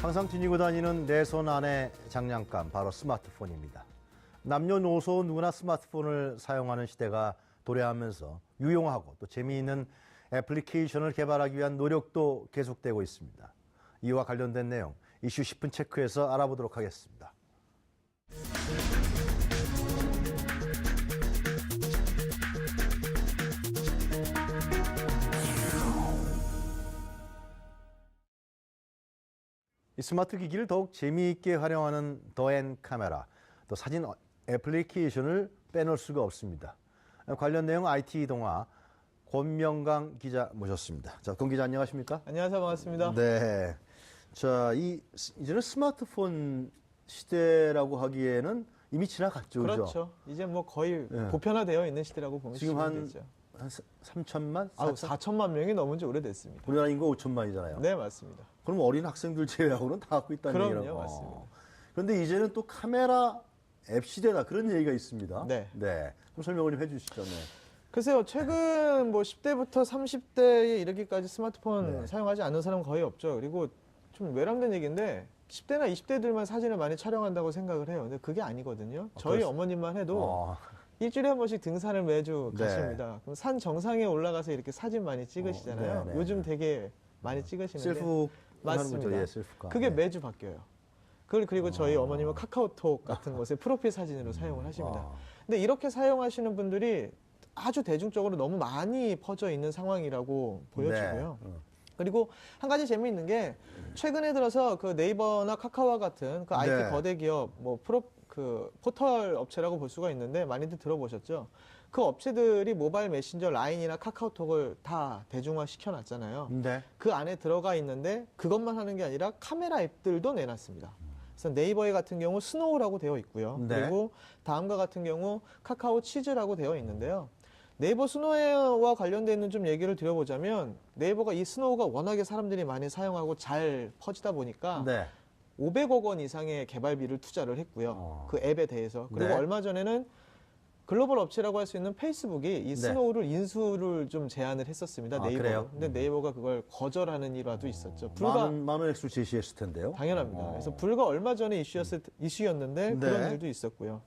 항상 지니고 다니는 내 손 안의 장난감, 바로 스마트폰입니다. 남녀노소 누구나 스마트폰을 사용하는 시대가 도래하면서 유용하고 또 재미있는 애플리케이션을 개발하기 위한 노력도 계속되고 있습니다. 이와 관련된 내용 이슈 10분 체크해서 알아보도록 하겠습니다. 이 스마트 기기를 더욱 재미있게 활용하는 더앤 카메라, 또 사진 애플리케이션을 빼놓을 수가 없습니다. 관련 내용 IT 동화 권명강 기자 모셨습니다. 자, 권 기자 안녕하십니까? 안녕하세요. 반갑습니다. 네. 자, 이제는 스마트폰 시대라고 하기에는 이미 지나갔죠, 그죠? 그렇죠. 이제 뭐 거의 네. 보편화되어 있는 시대라고 보면 지금 되죠. 한 3천만? 4천만 명이 넘은 지 오래됐습니다. 우리나라 인구 5천만이잖아요. 네, 맞습니다. 그럼 어린 학생들 제외하고는 다 갖고 있다는 그럼요, 얘기라고. 맞습니다. 그런데 이제는 또 카메라 앱 시대다 그런 얘기가 있습니다. 네. 네. 좀 설명을 좀 해주시죠. 네. 글쎄요, 최근 뭐 10대부터 30대에 이르기까지 스마트폰 네. 사용하지 않는 사람은 거의 없죠. 그리고 좀 외람된 얘기인데 10대나 20대들만 사진을 많이 촬영한다고 생각을 해요. 근데 그게 아니거든요. 저희 어머님만 해도 일주일에 한 번씩 등산을 매주 네. 가십니다. 그럼 산 정상에 올라가서 이렇게 사진 많이 찍으시잖아요. 네, 네, 요즘 되게 많이 찍으시는데 셀프 맞습니다. 하는 거죠. 예, 셀프카. 그게 매주 바뀌어요. 그리고 저희 어머님은 카카오톡 같은 곳에 프로필 사진으로 사용을 하십니다. 근데 이렇게 사용하시는 분들이 아주 대중적으로 너무 많이 퍼져 있는 상황이라고 보여지고요. 네. 그리고 한 가지 재미있는 게 최근에 들어서 그 네이버나 카카오와 같은 그 IT 네. 거대 기업 뭐 포털 업체라고 볼 수가 있는데 많이들 들어보셨죠? 그 업체들이 모바일 메신저 라인이나 카카오톡을 다 대중화 시켜놨잖아요. 네. 그 안에 들어가 있는데 그것만 하는 게 아니라 카메라 앱들도 내놨습니다. 그래서 네이버에 같은 경우 스노우라고 되어 있고요. 네. 그리고 다음과 같은 경우 카카오 치즈라고 되어 있는데요. 네이버 스노우와 관련돼 있는 좀 얘기를 드려보자면 네이버가 이 스노우가 워낙에 사람들이 많이 사용하고 잘 퍼지다 보니까 네. 500억 원 이상의 개발비를 투자를 했고요. 그 앱에 대해서. 그리고 네. 얼마 전에는 글로벌 업체라고 할 수 있는 페이스북이 이 스노우를 인수를 좀 제안을 했었습니다. 아, 네이버가. 그래요? 근데 네이버가 그걸 거절하는 일화도 있었죠. 많은 액수 제시했을 텐데요. 당연합니다. 그래서 불과 얼마 전에 이슈였는데 네. 그런 일도 있었고요.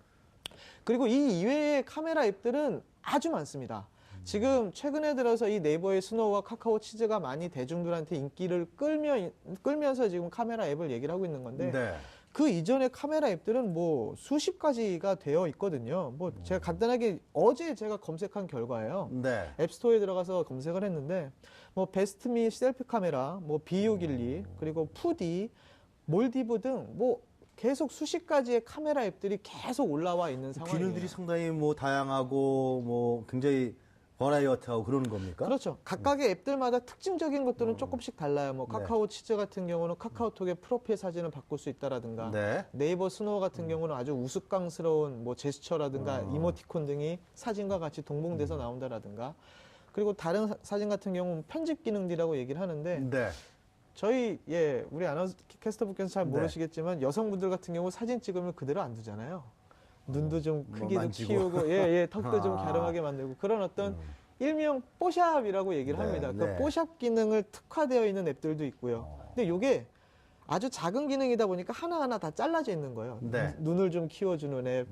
그리고 이 이외의 카메라 앱들은 아주 많습니다. 지금 최근에 들어서 이 네이버의 스노우와 카카오 치즈가 많이 대중들한테 인기를 끌면서 지금 카메라 앱을 얘기를 하고 있는 건데 네. 그 이전의 카메라 앱들은 뭐 수십 가지가 되어 있거든요. 뭐 제가 간단하게 어제 제가 검색한 결과예요. 네. 앱스토어에 들어가서 검색을 했는데 뭐 베스트미 셀피 카메라, 뭐 B612, 그리고 푸디, 몰디브 등 뭐 계속 수십 가지의 카메라 앱들이 계속 올라와 있는 상황이에요. 기능들이 상당히 뭐 다양하고 뭐 굉장히 버라이어티하고 그러는 겁니까? 그렇죠. 각각의 앱들마다 특징적인 것들은 조금씩 달라요. 뭐 카카오 치즈 같은 경우는 카카오톡의 프로필 사진을 바꿀 수 있다라든가 네. 네이버 스노우 같은 경우는 아주 우스꽝스러운 뭐 제스처라든가 이모티콘 등이 사진과 같이 동봉돼서 나온다라든가 그리고 다른 사진 같은 경우는 편집 기능이라고 얘기를 하는데 네. 저희 우리 아나운서 캐스터분께서 잘 네. 모르시겠지만 여성분들 같은 경우 사진 찍으면 그대로 안 두잖아요. 눈도 좀 뭐 크게 좀 만지고. 키우고 턱도 좀 갸름하게 만들고 그런 어떤 일명 뽀샵이라고 얘기를 네, 합니다. 네. 그 뽀샵 기능을 특화되어 있는 앱들도 있고요. 근데 이게 아주 작은 기능이다 보니까 하나하나 다 잘라져 있는 거예요. 네. 눈을 좀 키워주는 앱,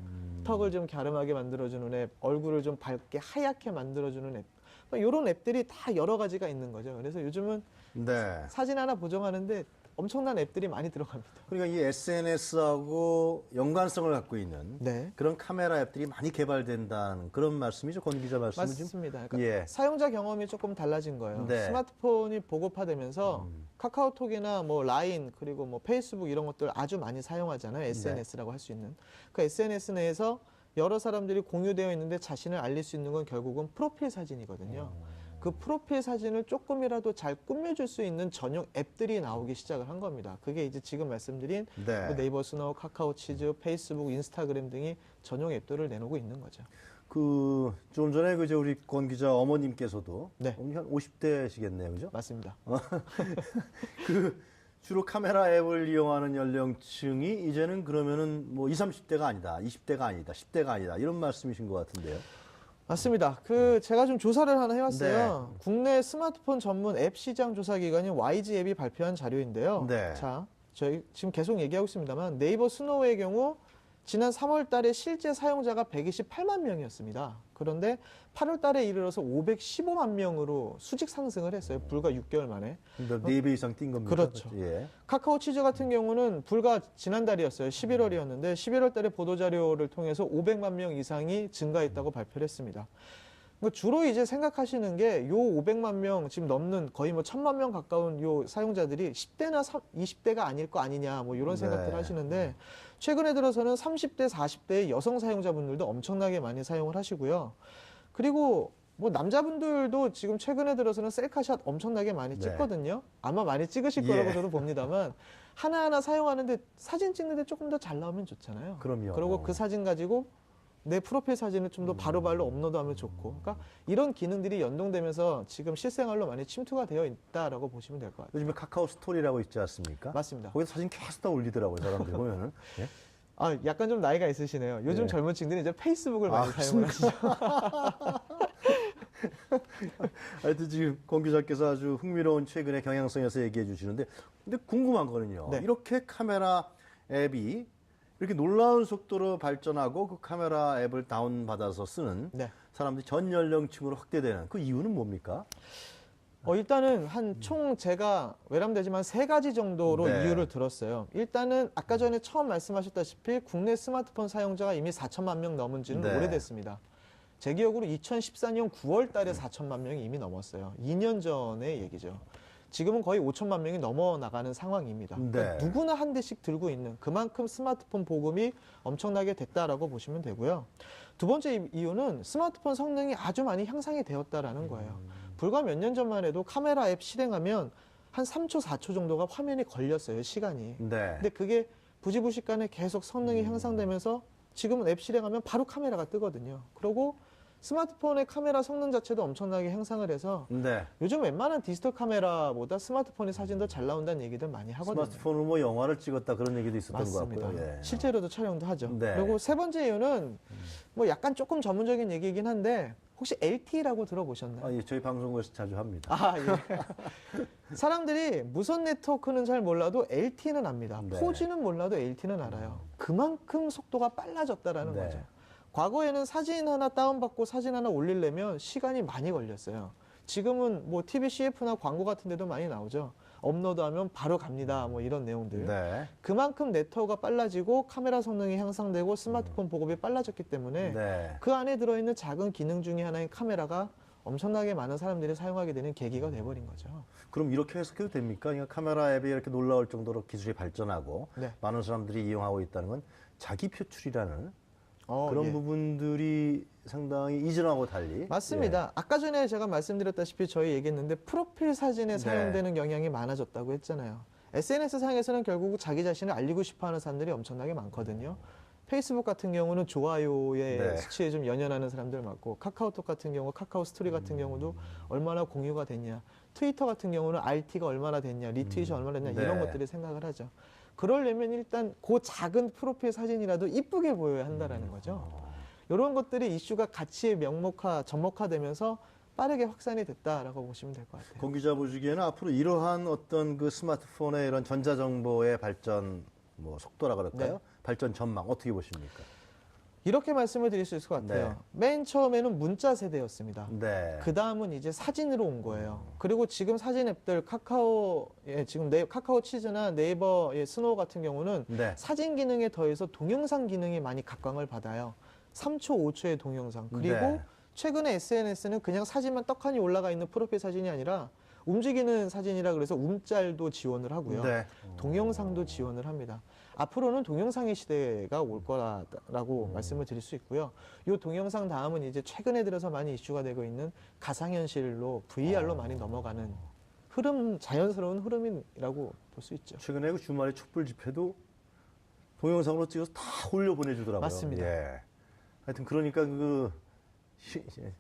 턱을 좀 갸름하게 만들어주는 앱, 얼굴을 좀 밝게 하얗게 만들어주는 앱. 이런 앱들이 다 여러 가지가 있는 거죠. 그래서 요즘은 네. 사진 하나 보정하는데 엄청난 앱들이 많이 들어갑니다. 그러니까 이 SNS하고 연관성을 갖고 있는 네. 그런 카메라 앱들이 많이 개발된다는 그런 말씀이죠, 권 기자 말씀은 지금? 맞습니다. 그러니까 예. 사용자 경험이 조금 달라진 거예요. 네. 스마트폰이 보급화되면서 카카오톡이나 뭐 라인 그리고 뭐 페이스북 이런 것들 아주 많이 사용하잖아요. SNS라고 할 수 있는. 그 SNS 내에서 여러 사람들이 공유되어 있는데 자신을 알릴 수 있는 건 결국은 프로필 사진이거든요. 그 프로필 사진을 조금이라도 잘 꾸며줄 수 있는 전용 앱들이 나오기 시작을 한 겁니다. 그게 이제 지금 말씀드린 네. 뭐 네이버 스노우, 카카오 치즈, 페이스북, 인스타그램 등이 전용 앱들을 내놓고 있는 거죠. 좀 전에 이제 우리 권 기자 어머님께서도 네. 어머니 한 50대시겠네요, 그죠? 맞습니다. 주로 카메라 앱을 이용하는 연령층이 이제는 그러면은 뭐 20, 30대가 아니다, 20대가 아니다, 10대가 아니다 이런 말씀이신 것 같은데요. 맞습니다. 제가 좀 조사를 하나 해왔어요. 네. 국내 스마트폰 전문 앱 시장 조사 기관인 YG 앱이 발표한 자료인데요. 네. 자, 저희 지금 계속 얘기하고 있습니다만 네이버 스노우의 경우 지난 3월 달에 실제 사용자가 128만 명이었습니다. 그런데 8월 달에 이르러서 515만 명으로 수직 상승을 했어요. 불과 6개월 만에. 그러니까 4배 이상 뛴 겁니다. 그렇죠. 예. 카카오 치즈 같은 경우는 불과 지난달이었어요. 11월이었는데 11월 달에 보도자료를 통해서 500만 명 이상이 증가했다고 발표를 했습니다. 주로 이제 생각하시는 게 요 500만 명 지금 넘는 거의 뭐 1000만 명 가까운 요 사용자들이 10대나 20대가 아닐 거 아니냐 뭐 이런 생각들을 하시는데 최근에 들어서는 30대, 40대의 여성 사용자분들도 엄청나게 많이 사용을 하시고요. 그리고 뭐 남자분들도 지금 최근에 들어서는 셀카샷 엄청나게 많이 찍거든요. 아마 많이 찍으실 거라고 저도 봅니다만 하나하나 사용하는데 사진 찍는데 조금 더 잘 나오면 좋잖아요. 그럼요. 그리고 그 사진 가지고 내 프로필 사진을 좀 더 바로바로 업로드하면 좋고, 그러니까 이런 기능들이 연동되면서 지금 실생활로 많이 침투가 되어 있다라고 보시면 될 것 같아요. 요즘에 카카오 스토리라고 있지 않습니까? 맞습니다. 거기서 사진 계속 다 올리더라고요, 사람들 보면은. 예? 아, 약간 좀 나이가 있으시네요. 요즘 예. 젊은 층들이 이제 페이스북을 많이 사용을 하시죠. 하여튼 지금 권 기자께서 아주 흥미로운 최근의 경향성에서 얘기해 주시는데, 근데 궁금한 거는요. 네. 이렇게 카메라 앱이 이렇게 놀라운 속도로 발전하고 그 카메라 앱을 다운받아서 쓰는 네. 사람들이 전 연령층으로 확대되는 그 이유는 뭡니까? 일단은 한 총 제가 외람되지만 3가지 정도로 네. 이유를 들었어요. 일단은 아까 전에 처음 말씀하셨다시피 국내 스마트폰 사용자가 이미 4천만 명 넘은 지는 네. 오래됐습니다. 제 기억으로 2014년 9월 달에 4천만 명이 이미 넘었어요. 2년 전의 얘기죠. 지금은 거의 5천만 명이 넘어 나가는 상황입니다. 그러니까 네. 누구나 한 대씩 들고 있는 그만큼 스마트폰 보급이 엄청나게 됐다라고 보시면 되고요. 두 번째 이유는 스마트폰 성능이 아주 많이 향상이 되었다라는 거예요. 불과 몇 년 전만 해도 카메라 앱 실행하면 한 3초, 4초 정도가 화면이 걸렸어요, 시간이. 네. 근데 그게 부지불식간에 계속 성능이 향상되면서 지금은 앱 실행하면 바로 카메라가 뜨거든요. 그리고 스마트폰의 카메라 성능 자체도 엄청나게 향상을 해서 네. 요즘 웬만한 디지털 카메라보다 스마트폰이 사진 더 잘 나온다는 얘기들 많이 하거든요. 스마트폰으로 뭐 영화를 찍었다 그런 얘기도 있었던 맞습니다. 것 같고요. 예. 실제로도 촬영도 하죠. 네. 그리고 세 번째 이유는 뭐 약간 조금 전문적인 얘기이긴 한데 혹시 LTE라고 들어보셨나요? 아, 예, 저희 방송국에서 자주 합니다. 아, 예. 사람들이 무선 네트워크는 잘 몰라도 LTE는 압니다. 네. 4G는 몰라도 LTE는 알아요. 그만큼 속도가 빨라졌다라는 네. 거죠. 과거에는 사진 하나 다운받고 사진 하나 올리려면 시간이 많이 걸렸어요. 지금은 뭐 TV CF나 광고 같은 데도 많이 나오죠. 업로드하면 바로 갑니다. 뭐 이런 내용들. 네. 그만큼 네트워크가 빨라지고 카메라 성능이 향상되고 스마트폰 보급이 빨라졌기 때문에 네. 그 안에 들어있는 작은 기능 중에 하나인 카메라가 엄청나게 많은 사람들이 사용하게 되는 계기가 돼버린 거죠. 그럼 이렇게 해석해도 됩니까? 그러니까 카메라 앱이 이렇게 놀라울 정도로 기술이 발전하고 네. 많은 사람들이 이용하고 있다는 건 자기 표출이라는 그런 예. 부분들이 상당히 이전하고 달리 맞습니다. 아까 전에 제가 말씀드렸다시피 저희 얘기했는데 프로필 사진에 네. 사용되는 경향이 많아졌다고 했잖아요. SNS 상에서는 결국 자기 자신을 알리고 싶어하는 사람들이 엄청나게 많거든요. 페이스북 같은 경우는 좋아요의 네. 수치에 좀 연연하는 사람들 많고 카카오톡 같은 경우 카카오 스토리 같은 경우도 얼마나 공유가 됐냐, 트위터 같은 경우는 RT가 얼마나 됐냐, 리트윗이 얼마나 됐냐 이런 네. 것들을 생각을 하죠. 그러려면 일단 그 작은 프로필 사진이라도 이쁘게 보여야 한다라는 거죠. 이런 것들이 이슈가 가치의 명목화, 접목화되면서 빠르게 확산이 됐다라고 보시면 될 것 같아요. 권 기자 보시기에는 앞으로 이러한 어떤 그 스마트폰의 이런 전자정보의 발전 뭐 속도라 그럴까요? 네. 발전 전망 어떻게 보십니까? 이렇게 말씀을 드릴 수 있을 것 같아요. 네. 맨 처음에는 문자 세대였습니다. 네. 그 다음은 이제 사진으로 온 거예요. 그리고 지금 사진 앱들 카카오, 지금 카카오 치즈나 네이버 스노우 같은 경우는 네. 사진 기능에 더해서 동영상 기능이 많이 각광을 받아요. 3초, 5초의 동영상. 그리고 네. 최근에 SNS는 그냥 사진만 떡하니 올라가 있는 프로필 사진이 아니라 움직이는 사진이라 그래서 움짤도 지원을 하고요. 네. 동영상도 지원을 합니다. 앞으로는 동영상의 시대가 올 거라고 말씀을 드릴 수 있고요. 이 동영상 다음은 이제 최근에 들어서 많이 이슈가 되고 있는 가상현실로 VR로 많이 넘어가는 흐름, 자연스러운 흐름이라고 볼 수 있죠. 최근에 그 주말에 촛불 집회도 동영상으로 찍어서 다 올려 보내주더라고요. 맞습니다. 예. 하여튼 그러니까 그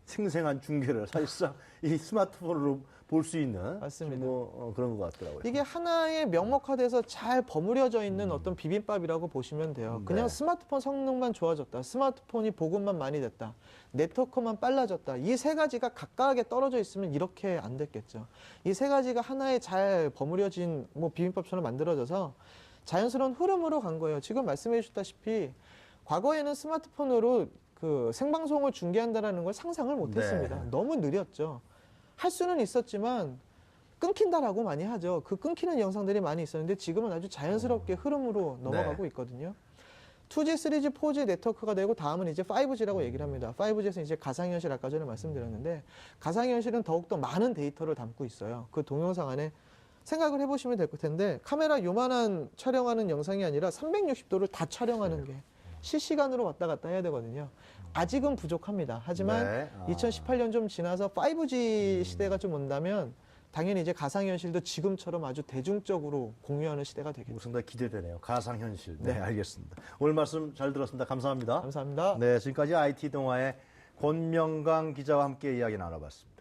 생생한 중계를 사실상 이 스마트폰으로 볼 수 있는 맞습니다. 뭐 그런 것 같더라고요. 이게 하나의 명목화돼서 잘 버무려져 있는 어떤 비빔밥이라고 보시면 돼요. 그냥 네. 스마트폰 성능만 좋아졌다. 스마트폰이 보급만 많이 됐다. 네트워크만 빨라졌다. 이 세 가지가 각각에 떨어져 있으면 이렇게 안 됐겠죠. 이 세 가지가 하나의 잘 버무려진 뭐 비빔밥처럼 만들어져서 자연스러운 흐름으로 간 거예요. 지금 말씀해 주셨다시피 과거에는 스마트폰으로 그 생방송을 중계한다라는 걸 상상을 못했습니다. 네. 너무 느렸죠. 할 수는 있었지만 끊긴다라고 많이 하죠. 그 끊기는 영상들이 많이 있었는데 지금은 아주 자연스럽게 흐름으로 넘어가고 있거든요. 2G, 3G, 4G 네트워크가 되고 다음은 이제 5G라고 얘기를 합니다. 5G에서 이제 가상현실 아까 전에 말씀드렸는데 가상현실은 더욱더 많은 데이터를 담고 있어요. 그 동영상 안에 생각을 해보시면 될 텐데 카메라 요만한 촬영하는 영상이 아니라 360도를 다 촬영하는 게 실시간으로 왔다 갔다 해야 되거든요. 아직은 부족합니다. 하지만 네. 2018년 좀 지나서 5G 시대가 좀 온다면 당연히 이제 가상현실도 지금처럼 아주 대중적으로 공유하는 시대가 되겠죠. 상당히 기대되네요. 가상현실. 네, 네. 알겠습니다. 오늘 말씀 잘 들었습니다. 감사합니다. 감사합니다. 네, 지금까지 IT 동아의 권명강 기자와 함께 이야기 나눠봤습니다.